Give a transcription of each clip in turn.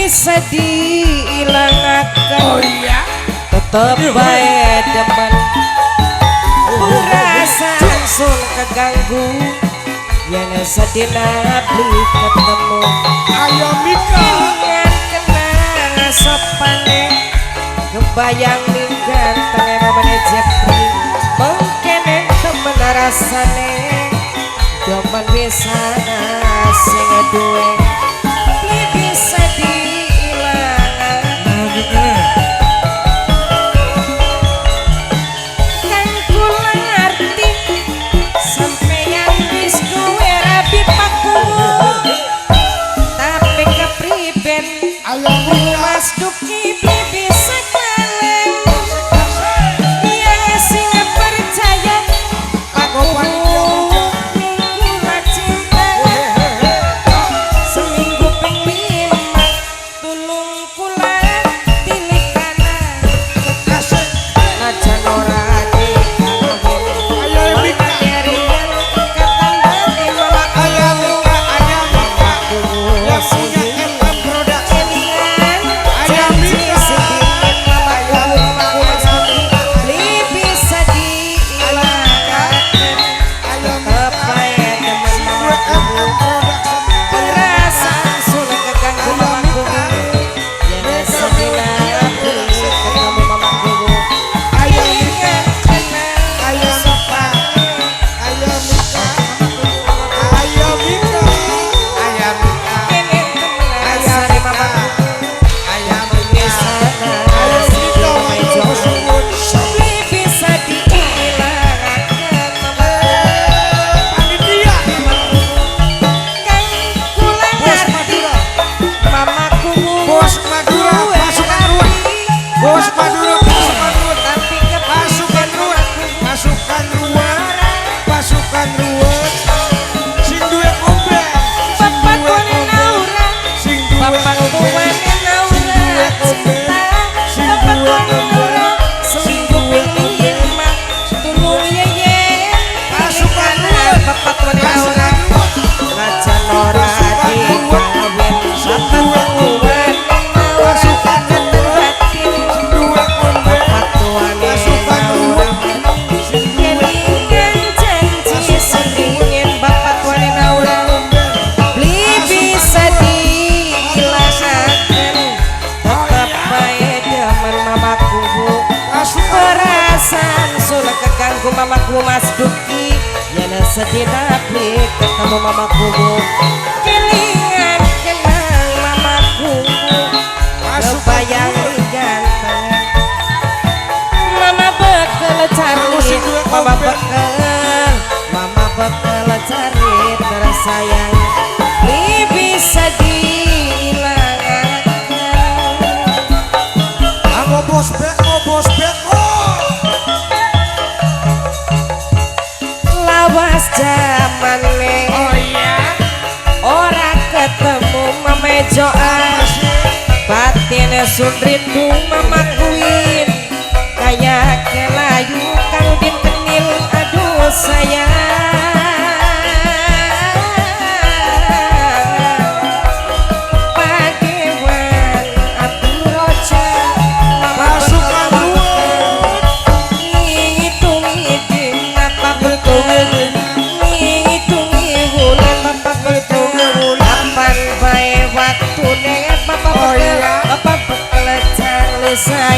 bisa diilangkan. Oh iya, tetep bae demen perasaan sun keganggu yen sedina beli ketemu. ayo Mika Ingat kena sopane kebayang ning ganteng mamane Jepri mungkin temen rasane demen bisa sing duwe bisa diilangan. Kan kula ngerti sampeyan wis duwe rabi paku tapi kepriben ayo Mika Mas Duki bisa kalen yang sing percaya aku kula cinta seminggu ping 5 tulung kula tilik kanan asik aja ora dikawin ayo Mika kerian ketambah malah ayo Mika ayo Mika yang punya FM Production ayo Mika bisa diilangkan ayo Mika gue FM Production perasaan sulit keganggu mamaku yang sedina ketemu mamaku ayo ingat kenal ayo Mika ayo Mika ayo Mika ayo Mika kene rasane mamaku ayo bisa ayo Mika ayo suwun bisa diilangkan mamaku panitia kan kula ngerti mamaku Bos Madura pasukan ruwet Bos Madura pasukan ruwet tapi pasukan ruwet pasukan ruwet pasukan ruwet sing duwe komben Bapak tuane naura sing duwe Bapak komben tuane naura cinta Bapak tuane naura seminggu ping 5 tulung yeye Pasukan ruwet. Bapak tuane naura pasukan ruwet raja nora dikawin Bapak tuane naura Pasukan keten batin sing duwe komben Bapak tuane pasukan naura ruwet sing duwe kelingan janji seringin Bapak tuane naura beli bisa diilangkan tetap baik demen mamaku pasukan perasaan sulit keganggu mamaku Mas Duki yana sedina beli ketemu mamaku kelingan kenang mamaku kebayang ganteng mama bekel cari mama bekel cari tersayang li bisa dihilangkan Amo bos beko lawas zamane oh iya ora ketemu memejoan batin sun rindu mamakuin kayak kelayu kang din kenil aduh sayang pagewan Abdul Roja pasukan ruwet ngitungi din apa betul ngitungi bulan bapak betul kapan bae waktune bapak Oh betul iya. bapak betul cari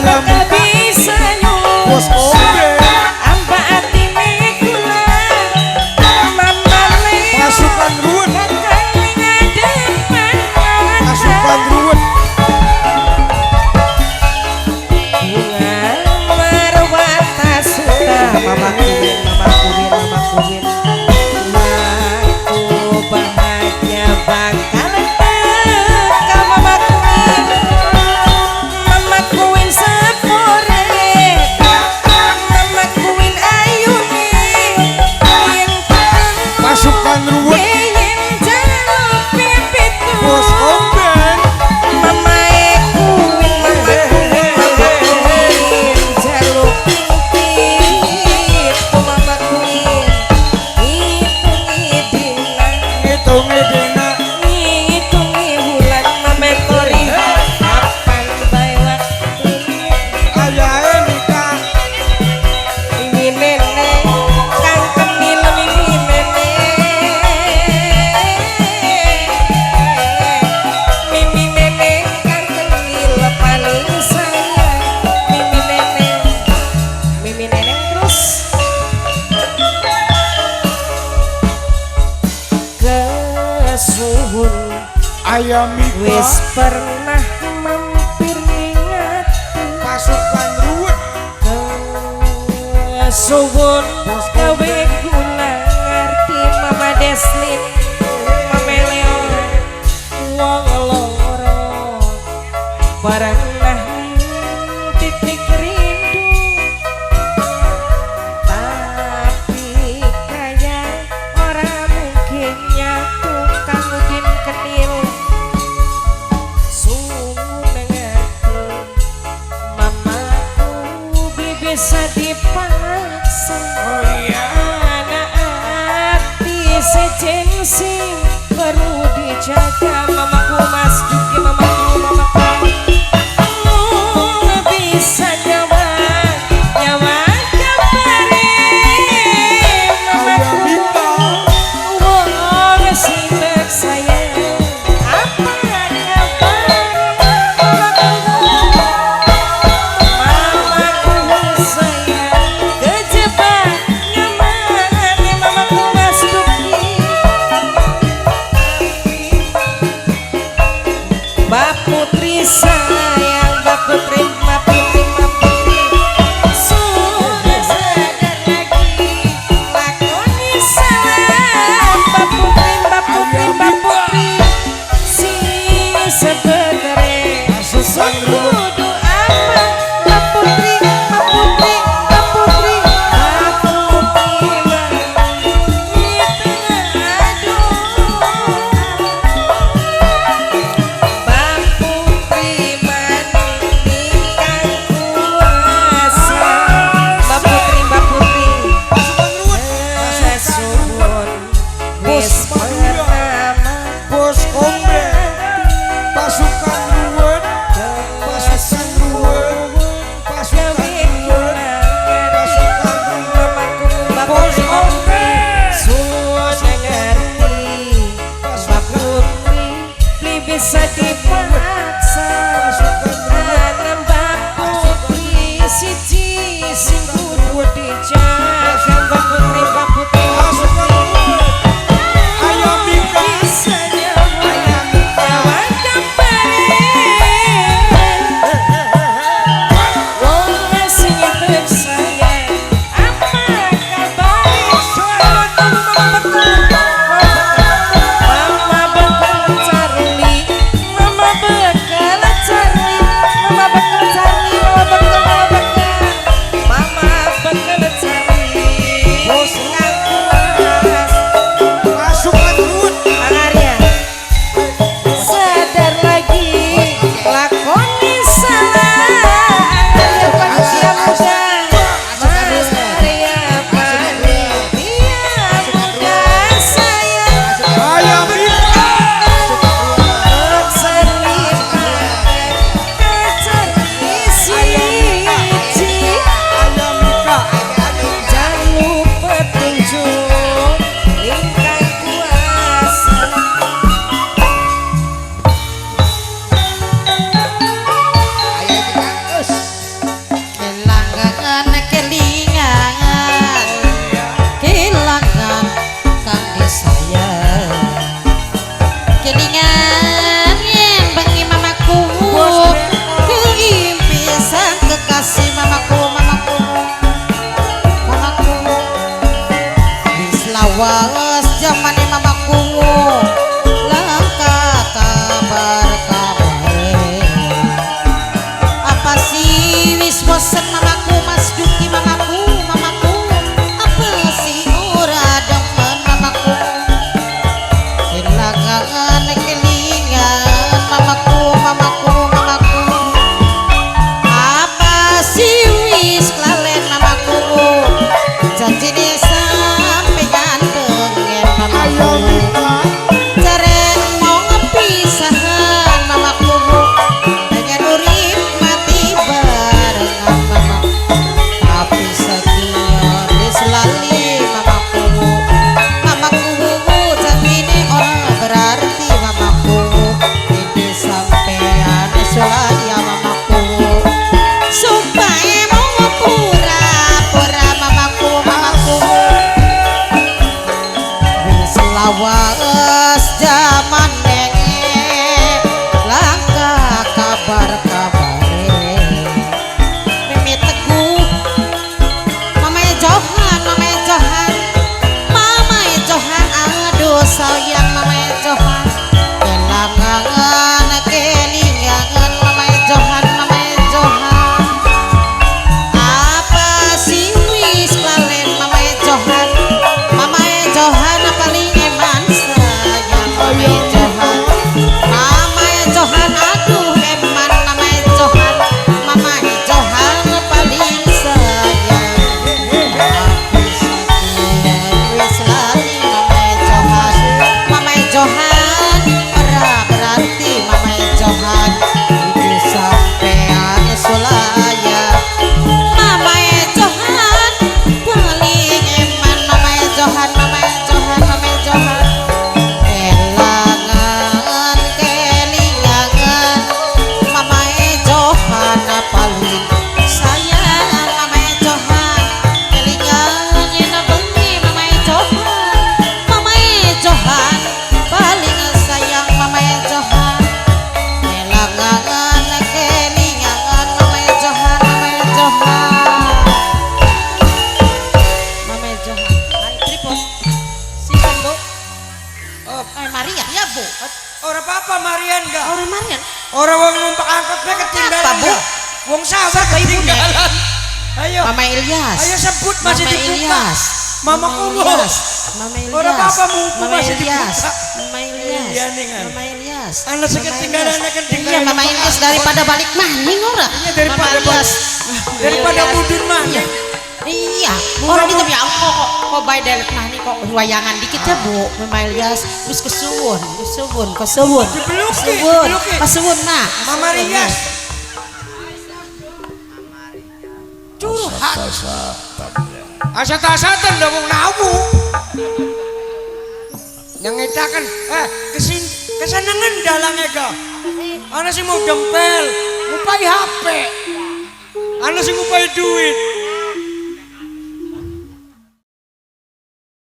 Ayam tak bisa Bos nyuruh Ombe amba atine kula mamane pasukan ruwet pasukan ruwet Mama kuwin, mama kuwin, mama kuwin. Aku bahagia bakal teka mama kuwin. Mama kuwin sepore, mama kuwin ayune. Yen pasukan ruwet yen jaluk pipitku. Bos Omben Mama kuwin, mama kuwin, mama kuwin jaluk pipitku mama kuwin. ngitungnya dina Ngitungi bulan mama kori kapan bae waktunya. ayahe nikah Mimi nenek kang kenil mimi nenek kang kenil paling sayang mimi nenek terus kesuhun ayam wis Mika pernah mampir ingat pasukan ruwet kesuhun gawe gula ngerti mama Deslin mama Leon wong loro pernah titik rindu tapi kaya orang mungkin nyatu kang udin kenil sungguh mengerti mamaku bisa dipaksa oh iya anak hati sejen sing perlu dijaga mamaku mas Duki mamaku bisa nyawa kabare ayam mamaku Mika wong sing sayang apa mamaku sayang kejebak nyamane mamaku mas Duki Mbak Putri sayang Mbak Putri sudah sadar lagi lakoni salah Mbak Putri si sebenere pasukan ruwet kudu apa Mbak Putri pasukan ruwet Bos Ombe pasukan ruwet pasukan ruwet pasukan ruwet pasukan ruwet Bos Ombe bisa dipaksa anak Mbak Putri siji sing kudu dijaga Mbak Putri pasukan ruwet ayam Mika bisa nyawa kabare wong sing tersayang apa kabare mama bekal Charlie mama bekal Charlie mama bekal Charlie mama bekal mama bosen mamaku Mas Duki mamaku apa sih ora demen mamaku kelangan kelingan mamaku apa sih wis lalen mamaku janjine sampeyan pengen Ayo mamaku Mika. Jareng mau ngepisahan mamaku pengen urip mati barengan mamaku tapi setia wis lali mamaku janjine ora berarti mamaku ini sampean selaya mamaku supaya mau pura-pura mamaku wis lawas jaman nenge langka kabar-kabare mimi teguh mamae Johan aduh sayang mamae Johan kelangan kelingan mamae Johan apa sih wis lalen mamae Johan paling eman sayang mamae Johan aduh eman mamae Johan paling sayang tapi setia wis lali mamae Johan ora berarti mamae Johan itu sampean sulaya mamae Johan paling eman mamae Johan kelangan kelingan mamae Johan paling sayang mamae Johan kelingan yen bengi mamae Johan paling sayang mamae Johan kelangan kelingan mamae Johan hai tripod sisan Bu Maria ya Bu Ora apa-apa Marian enggak. orang Marian Orang wong numpak angkotnya ketinggalan. Apa, Bu? enggak? Wong sabar Siapa ibunya? ketinggalan. Ayo. Mama Ilyas Ayo sebut masih Mama dibuka. Ilyas Mama Kumo. Mama Ilyas Ora apa-apa, mumpung Mama masih Ilyas dibuka. Mama Ilyas Iya, nih, kan. Mama Ilyas Anak saya ketinggalan, anak ketinggalan. iya Mama Ilyas daripada balik maning ora Iya, daripada Mama Ilyas daripada Ilyas. mudun maning. Iya orang itu ya kok baik dari maning kok wayangan dikit ya Bu Mama Ilyas wis kesuwun Dipeluki. kesuwun nak Mama Rias. Curhat. Asat-asatan dah wong nawu. Yang ngetakan kesenengan dalangnya ga. Ana sing mau dempel, ngupai HP. Ana sing ngupai duit.